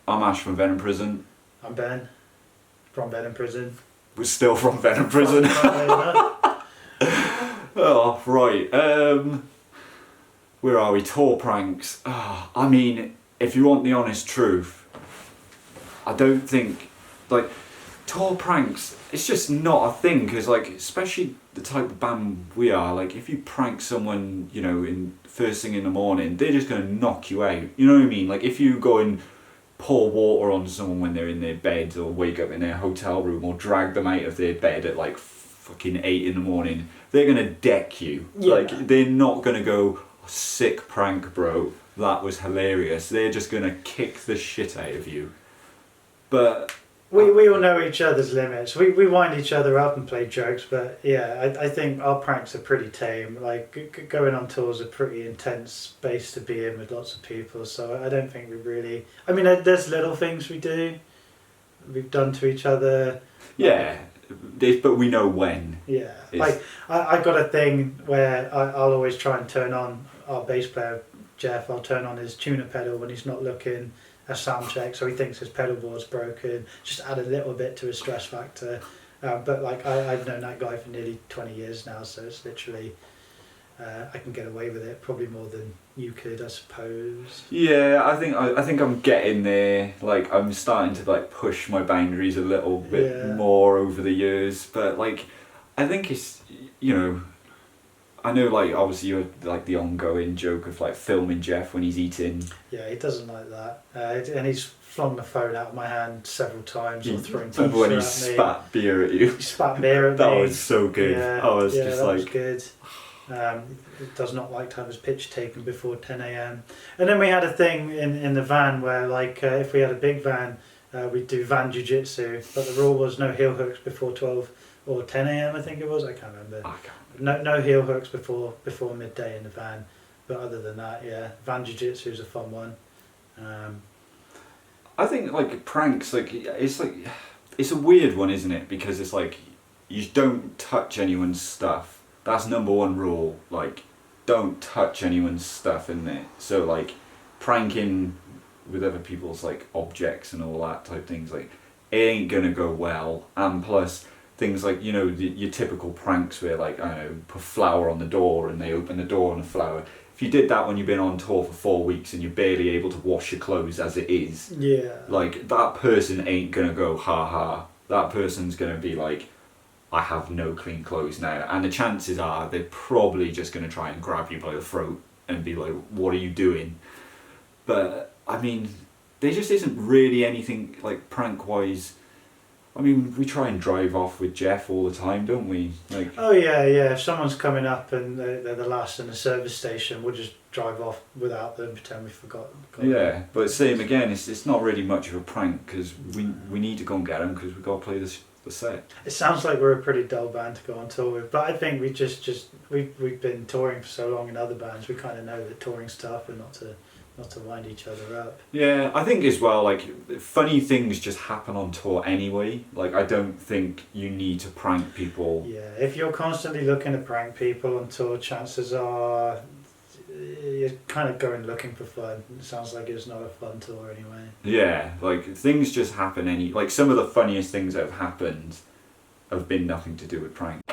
I'm Ash from Venom Prison. I'm Ben from Venom Prison. We're still from Venom Prison. Oh, right. Where are we? Tour pranks. Oh, I mean, if you want the honest truth, I don't think, like, tour pranks, it's just not a thing, because, like, especially the type of band we are, like, if you prank someone, you know, in first thing in the morning, they're just going to knock you out. You know what I mean? Like, if you go and pour water on someone when they're in their bed, or wake up in their hotel room, or drag them out of their bed at, like, fucking 8 in the morning, they're going to deck you. Yeah. Like, they're not going to go, sick prank, bro, that was hilarious. They're just going to kick the shit out of you. But we all know each other's limits. We wind each other up and play jokes, but yeah, I think our pranks are pretty tame. Like, going on tour is a pretty intense space to be in with lots of people, so I don't think we really... I mean, there's little things we've done to each other. Yeah, but we know when. Yeah, like, I got a thing where I'll always try and turn on our bass player, Jeff. I'll turn on his tuner pedal when he's not looking, a sound check, so he thinks his pedal board's broken, just add a little bit to his stress factor. But like, I've known that guy for nearly 20 years now, so it's literally, I can get away with it probably more than you could, I suppose. Yeah, I think I'm getting there. Like, I'm starting to, like, push my boundaries a little bit more over the years, but, like, I think it's, you know, I know, like, obviously you had, like, the ongoing joke of, like, filming Jeff when he's eating. Yeah, he doesn't like that. And he's flung the phone out of my hand several times, or thrown t-shirts when he at spat beer at you. He spat beer at me. That was so good. Yeah, I was just that like... was good. He does not like to have his pitch taken before 10 a.m. And then we had a thing in the van where, like, if we had a big van, we'd do van jiu-jitsu, but the rule was no heel hooks before 12 or 10 a.m. I think it was. I can't remember. No heel hooks before midday in the van. But other than that, yeah, van jiu-jitsu is a fun one. I think, like, pranks, like, it's a weird one, isn't it? Because it's like, you don't touch anyone's stuff. That's number one rule. Like, don't touch anyone's stuff in there. So, like, pranking with other people's, like, objects and all that type things, like, it ain't gonna go well. And plus, things like, you know, your typical pranks where, like, I don't know, put flour on the door and they open the door on the flour. If you did that when you've been on tour for 4 weeks and you're barely able to wash your clothes as it is, yeah, like, that person ain't gonna go ha ha. That person's gonna be like, I have no clean clothes now. And the chances are they're probably just gonna try and grab you by the throat and be like, what are you doing? But I mean, there just isn't really anything, like, prank wise. I mean, we try and drive off with Jeff all the time, don't we? Like, oh yeah. If someone's coming up and they're the last in the service station, we'll just drive off without them, pretend we forgot. Yeah, but same again. It's not really much of a prank because we need to go and get them because we got to play the set. It sounds like we're a pretty dull band to go on tour with, but I think we we've been touring for so long in other bands. We kind of know that touring's tough and not to wind each other up. Yeah, I think as well, like, funny things just happen on tour anyway. Like, I don't think you need to prank people. Yeah, if you're constantly looking to prank people on tour, chances are you're kind of going looking for fun. It sounds like it's not a fun tour anyway. Yeah, like, things just happen like, some of the funniest things that have happened have been nothing to do with pranks.